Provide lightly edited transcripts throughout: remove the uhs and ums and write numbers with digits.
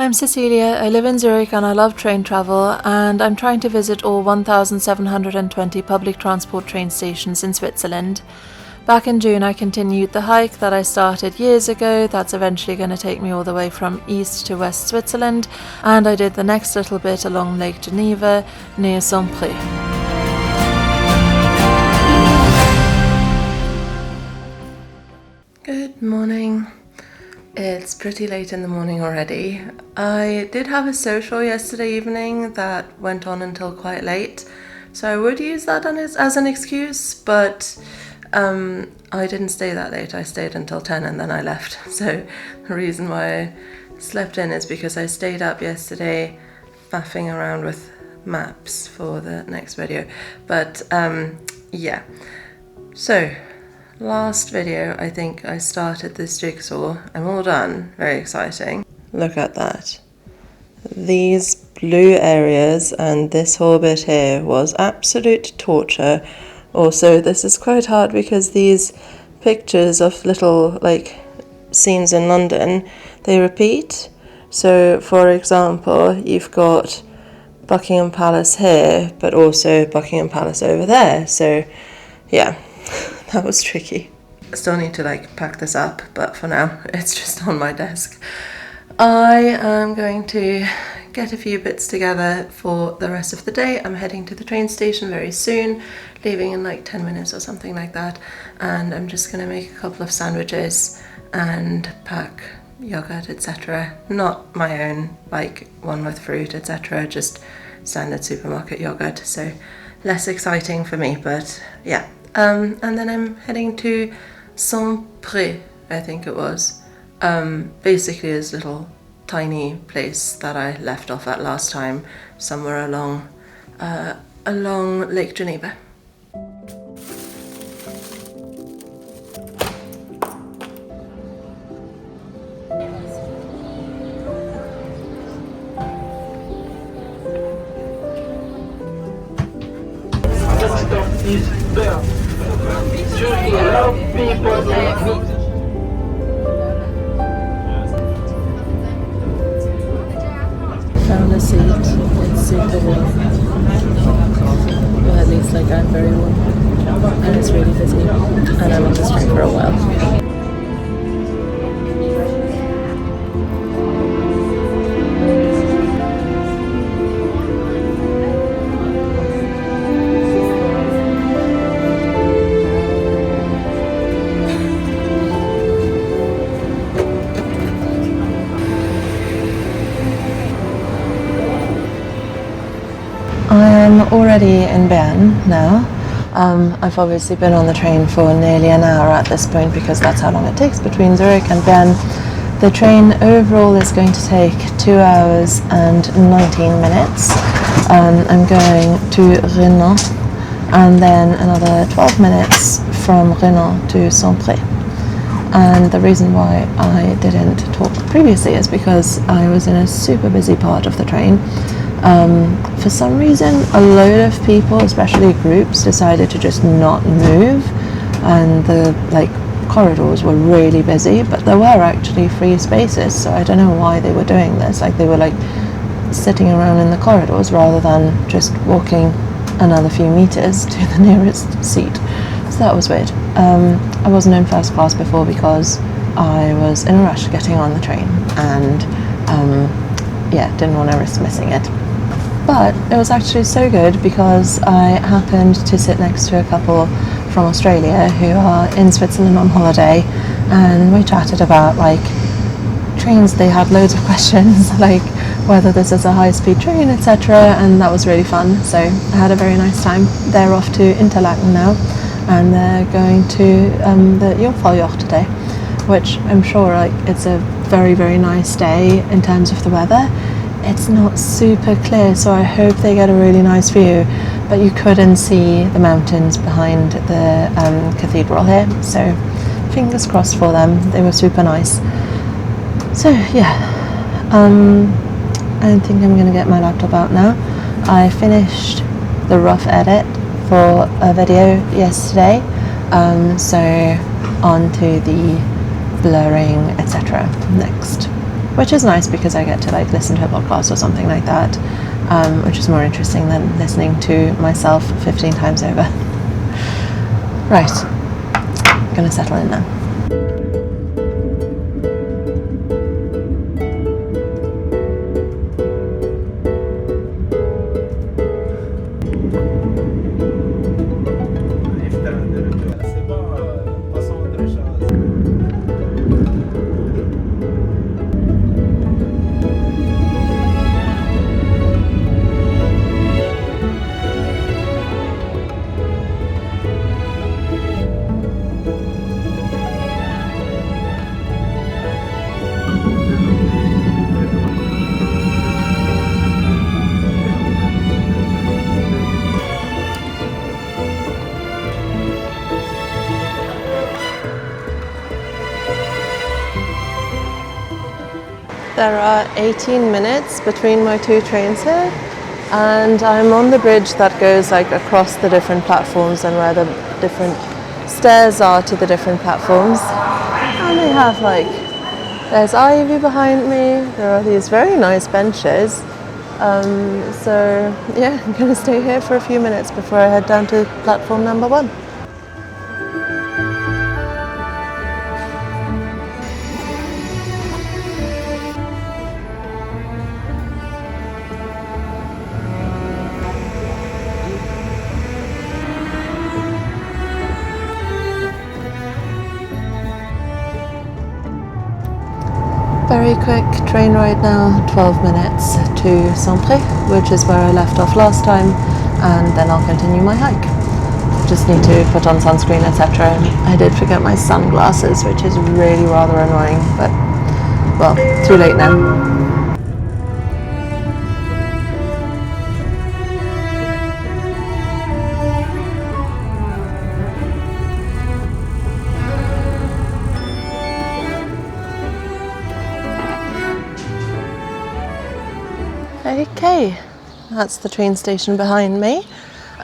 I'm Cecilia, I live in Zurich and I love train travel, and I'm trying to visit all 1,720 public transport train stations in Switzerland. Back in June I continued the hike that I started years ago that's eventually going to take me all the way from east to west Switzerland, and I did the next little bit along Lake Geneva near Saint-Pré. Good morning. It's pretty late in the morning already. I did have a social yesterday evening that went on until quite late, so I would use that as an excuse, but I didn't stay that late. I stayed until 10 and then I left. So the reason why I slept in is because I stayed up yesterday faffing around with maps for the next video. But yeah, so last video I think I started this jigsaw. I'm all done. Very exciting. Look at that. These blue areas and this whole bit here was absolute torture. Also, this is quite hard because these pictures of little scenes in London, they repeat. So for example, you've got Buckingham Palace here, but also Buckingham Palace over there. So yeah, that was tricky. I still need to pack this up, but for now it's just on my desk. I am going to get a few bits together for the rest of the day. I'm heading to the train station very soon, leaving in 10 minutes or something like that, and I'm just going to make a couple of sandwiches and pack yogurt, etc. Not my own, one with fruit, etc. Just standard supermarket yogurt, so less exciting for me, but yeah. And then I'm heading to Saint-Pré, I think it was. Basically this little tiny place that I left off at last time, somewhere along Lake Geneva. Found a seat. It's super warm. Well, at least I'm very warm. And it's really busy. And I'm on this train for a while. I am already in Bern now. I've obviously been on the train for nearly an hour at this point because that's how long it takes between Zurich and Bern. The train overall is going to take 2 hours and 19 minutes. I'm going to Renan and then another 12 minutes from Renan to Saint-Pré. And the reason why I didn't talk previously is because I was in a super busy part of the train. For some reason, a load of people, especially groups, decided to just not move, and the corridors were really busy, but there were actually free spaces, so I don't know why they were doing this. They were sitting around in the corridors rather than just walking another few meters to the nearest seat. So that was weird. I wasn't in first class before because I was in a rush getting on the train, and yeah, didn't want to risk missing it. But it was actually so good because I happened to sit next to a couple from Australia who are in Switzerland on holiday, and we chatted about trains. They had loads of questions whether this is a high-speed train, etc., and that was really fun. So I had a very nice time. They're off to Interlaken now, and they're going to the Jungfraujoch today, which I'm sure it's a very, very nice day in terms of the weather. It's not super clear, so I hope they get a really nice view, but you couldn't see the mountains behind the cathedral here, so fingers crossed for them. They were super nice. So yeah, I think I'm gonna get my laptop out now. I finished the rough edit for a video yesterday, so on to the blurring, etc. next. which is nice because I get to like listen to a podcast or something like that, which is more interesting than listening to myself 15 times over. Right, I'm gonna settle in now. There are 18 minutes between my two trains here, and I'm on the bridge that goes like across the different platforms and where the different stairs are to the different platforms. And they have like, there's ivy behind me, there are these very nice benches. So yeah, I'm going to stay here for a few minutes before I head down to platform number 1. Very quick train ride now, 12 minutes to Saint-Pré, which is where I left off last time, and then I'll continue my hike. Just need to put on sunscreen, etc. I did forget my sunglasses, which is really rather annoying, but well, too late now. Okay, that's the train station behind me,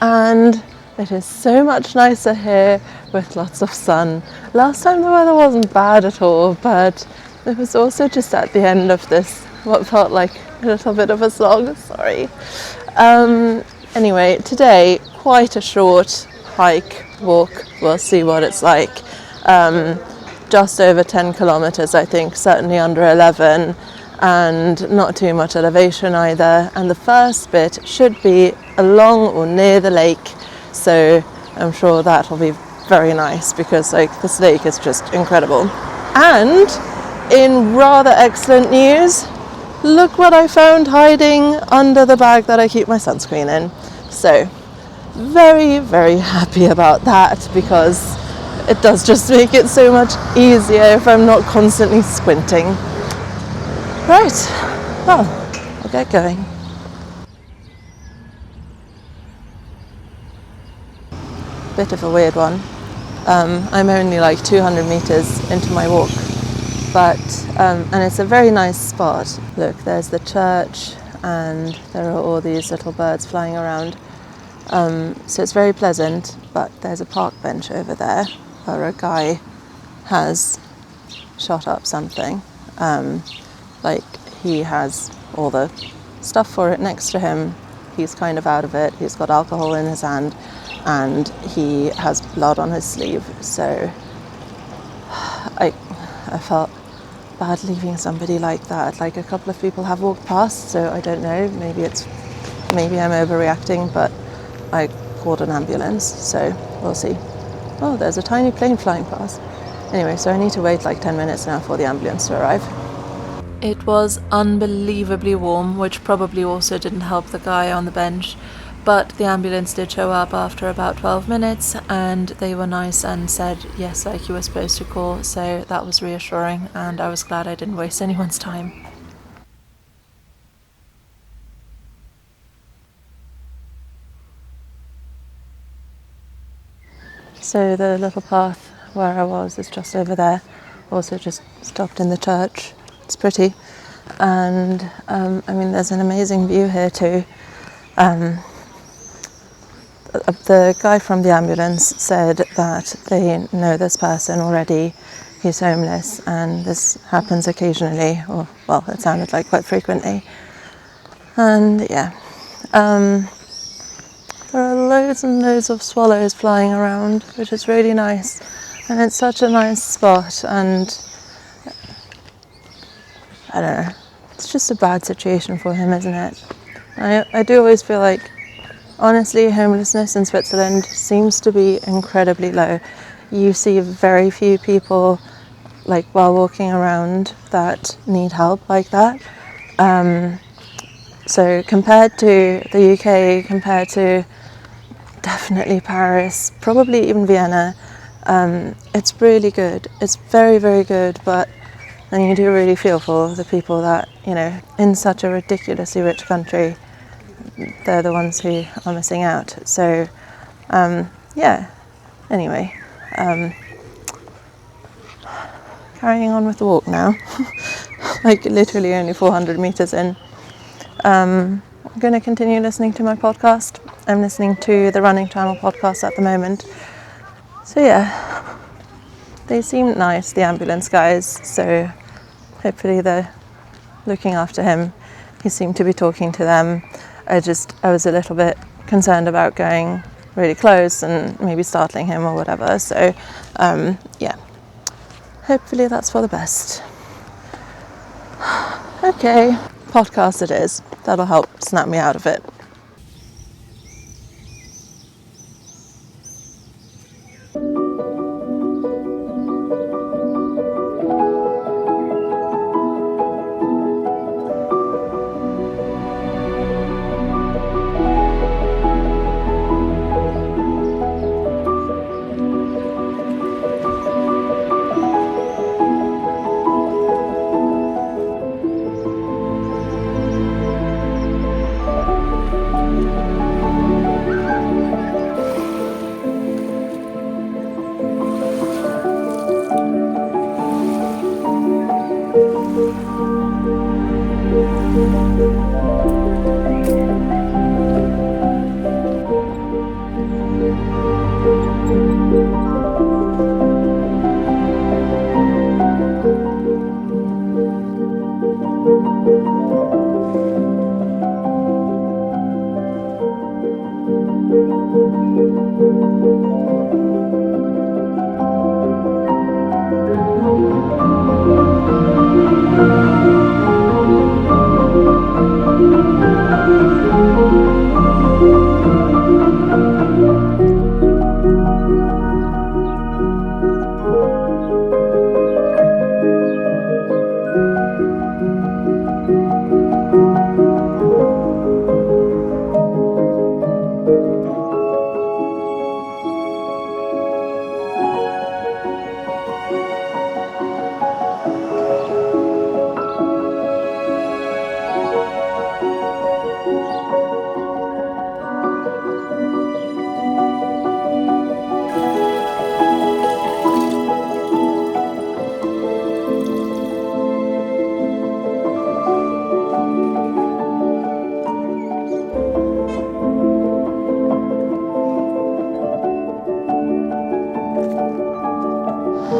and it is so much nicer here with lots of sun. Last time the weather wasn't bad at all, but it was also just at the end of this, what felt like a little bit of a slog, sorry. Anyway, today, quite a short hike, walk, we'll see what it's like. Just over 10 kilometers, I think, certainly under 11. And not too much elevation either, and the first bit should be along or near the lake, so I'm sure that will be very nice because like this lake is just incredible. And in rather excellent news, look what I found hiding under the bag that I keep my sunscreen in. So very, very happy about that because it does just make it so much easier if I'm not constantly squinting. Right, well, I'll get going. Bit of a weird one. I'm only like 200 meters into my walk, but and it's a very nice spot. Look, there's the church and there are all these little birds flying around. So it's very pleasant, but there's a park bench over there where a guy has shot up something. Like he has all the stuff for it next to him. He's kind of out of it. He's got alcohol in his hand and he has blood on his sleeve. So I felt bad leaving somebody like that. Like a couple of people have walked past, so I don't know. Maybe I'm overreacting, but I called an ambulance, so we'll see. Oh, there's a tiny plane flying past. Anyway, so I need to wait like 10 minutes now for the ambulance to arrive. It was unbelievably warm, which probably also didn't help the guy on the bench, but the ambulance did show up after about 12 minutes and they were nice and said yes, like you were supposed to call, so that was reassuring and I was glad I didn't waste anyone's time. So the little path where I was is just over there. Also just stopped in the church. It's pretty. And I mean, there's an amazing view here too. The guy from the ambulance said that they know this person already. he's homeless, and this happens occasionally, or well, it sounded like quite frequently. And yeah, there are loads and loads of swallows flying around, which is really nice, and it's such a nice spot. And I don't know, it's just a bad situation for him, isn't it? I do always feel like, honestly, homelessness in Switzerland seems to be incredibly low. You see very few people, like, while walking around that need help like that. So compared to the UK, compared to definitely Paris, probably even Vienna, it's really good. It's very, very good, but then you do really feel for the people that, you know, in such a ridiculously rich country, they're the ones who are missing out. So, yeah, anyway, carrying on with the walk now, like literally only 400 meters in. I'm going to continue listening to my podcast. I'm listening to the Running Channel podcast at the moment. So yeah, they seem nice, the ambulance guys, so hopefully they're looking after him. He seemed to be talking to them. I was a little bit concerned about going really close and maybe startling him or whatever. So yeah, hopefully that's for the best. Okay, podcast it is. That'll help snap me out of it.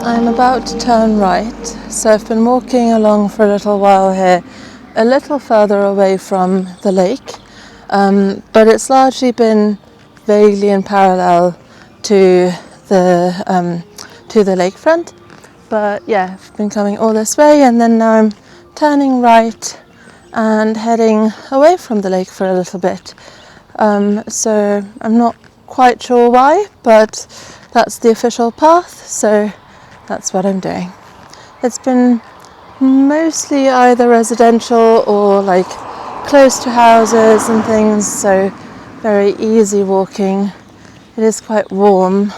I'm about to turn right, so I've been walking along for a little while here, a little further away from the lake, but it's largely been vaguely in parallel to the lakefront. But yeah, I've been coming all this way, and then now I'm turning right and heading away from the lake for a little bit. So I'm not quite sure why, but that's the official path, so that's what I'm doing. It's been mostly either residential or like close to houses and things, so very easy walking. It is quite warm,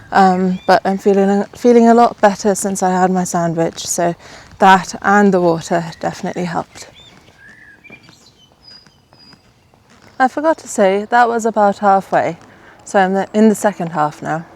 but I'm feeling a lot better since I had my sandwich, so that and the water definitely helped. I forgot to say, that was about halfway, so I'm in the second half now.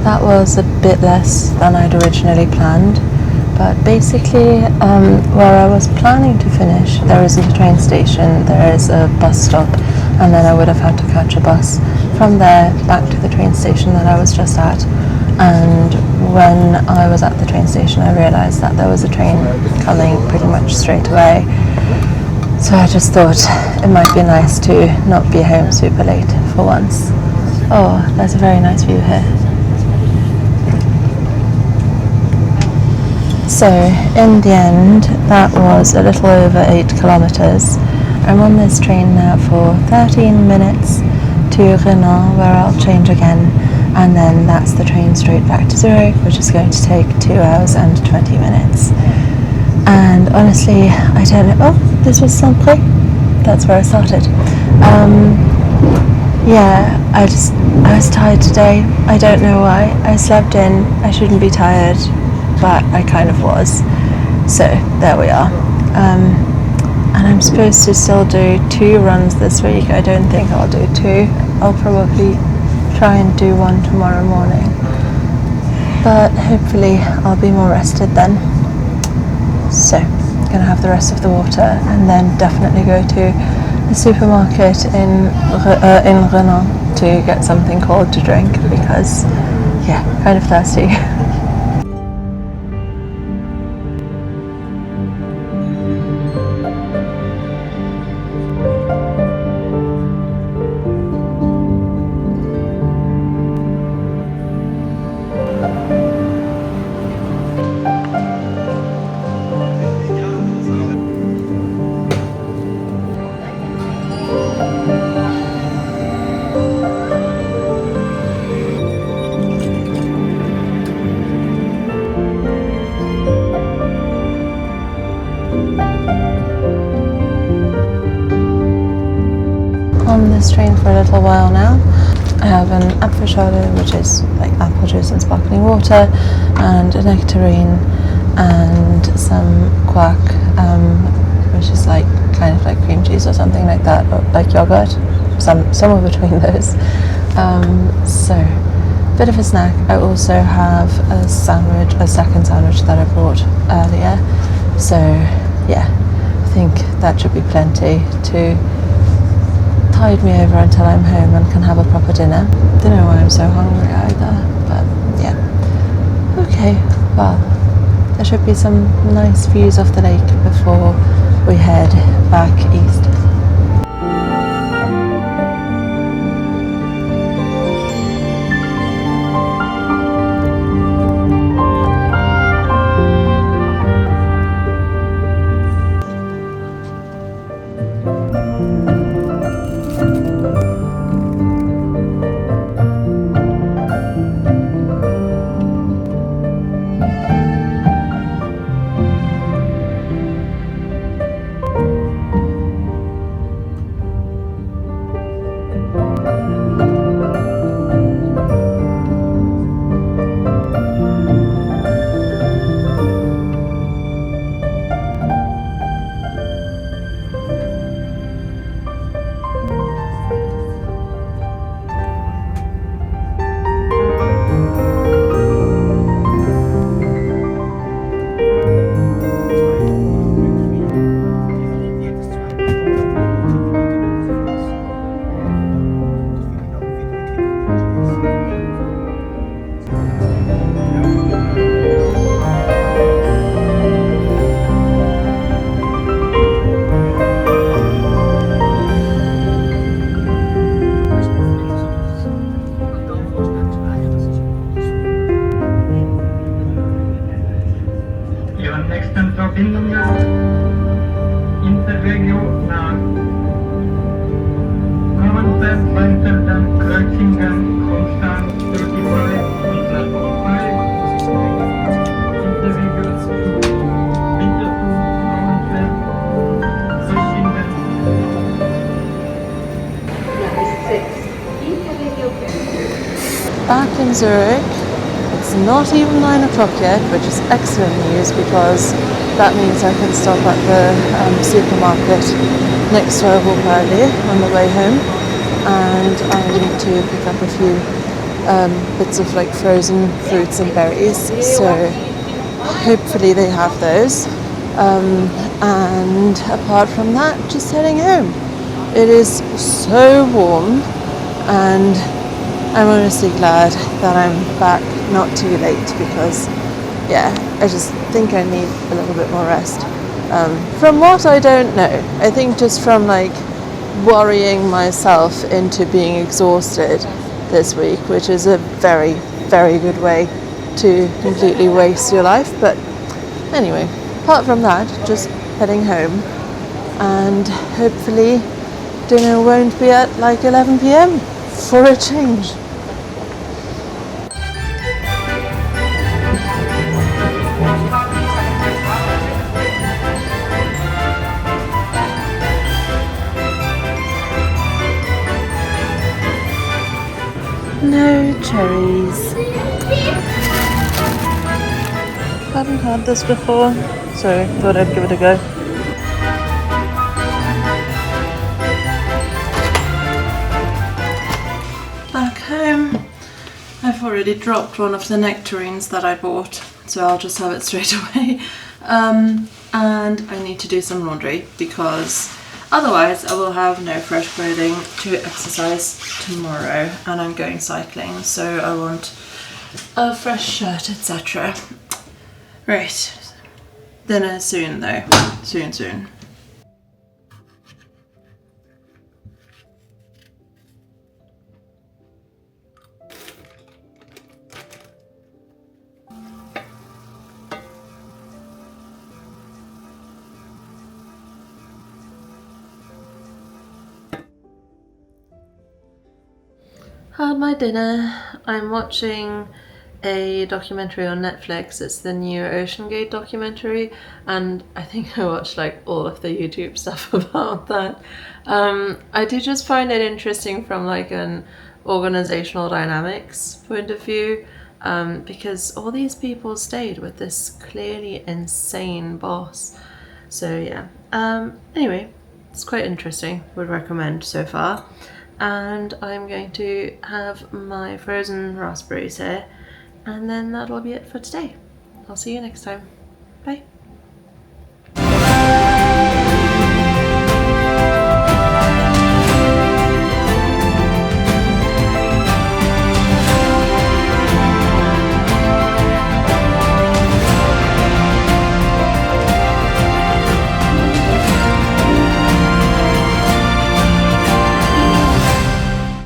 that was a bit less than I'd originally planned, but basically where I was planning to finish, there isn't a train station, there is a bus stop, and then I would have had to catch a bus from there back to the train station that I was just at. And when I was at the train station, I realised that there was a train coming pretty much straight away. So I just thought it might be nice to not be home super late for once. Oh, there's a very nice view here. So in the end, that was a little over 8 kilometres. I'm on this train now for 13 minutes to Renan, where I'll change again, and then that's the train straight back to Zurich, which is going to take 2 hours and 20 minutes. And honestly, I don't know. Oh, this was Saint-Pré. That's where I started. Yeah, I was tired today. I don't know why. I slept in. I shouldn't be tired, but I kind of was. So there we are. And I'm supposed to still do 2 runs this week. I don't think I'll do 2. I'll probably try and do 1 tomorrow morning. But hopefully I'll be more rested then. So, gonna have the rest of the water and then definitely go to the supermarket in Renan to get something cold to drink because, yeah, kind of thirsty. On this train for a little while now. I have an Apfelschorle, which is like apple juice and sparkling water, and a nectarine, and some quark, which is like kind of like cream cheese or something like that, or like yogurt, somewhere between those. So, bit of a snack. I also have a sandwich, a second sandwich that I bought earlier. So, yeah, I think that should be plenty to tide me over until I'm home and can have a proper dinner. Don't know why I'm so hungry either, but yeah. Okay, well, there should be some nice views of the lake before we head back east. Back in Zurich, it's not even 9 o'clock yet, which is excellent news because that means I can stop at the supermarket next to our walk early on the way home, and I need to pick up a few bits of like frozen fruits and berries, so hopefully they have those. And apart from that, just heading home. It is so warm, and I'm honestly glad that I'm back not too late, because yeah, I just think I need a little bit more rest. From what I don't know, I think just from like worrying myself into being exhausted this week, which is a very, very good way to completely waste your life. But anyway, apart from that, just heading home, and hopefully dinner won't be at like 11 p.m. for a change. No cherries. Haven't had this before, so thought I'd give it a go. Back home. I've already dropped one of the nectarines that I bought, so I'll just have it straight away. And I need to do some laundry, because otherwise I will have no fresh clothing to exercise tomorrow, and I'm going cycling, so I want a fresh shirt, etc. Right, dinner soon though, soon. Had my dinner. I'm watching a documentary on Netflix. It's the new Ocean Gate documentary, and I think I watched like all of the YouTube stuff about that. I do just find it interesting from like an organizational dynamics point of view, because all these people stayed with this clearly insane boss. So yeah, anyway, it's quite interesting, would recommend so far. And I'm going to have my frozen raspberries here, and then that'll be it for today. I'll see you next time. Bye.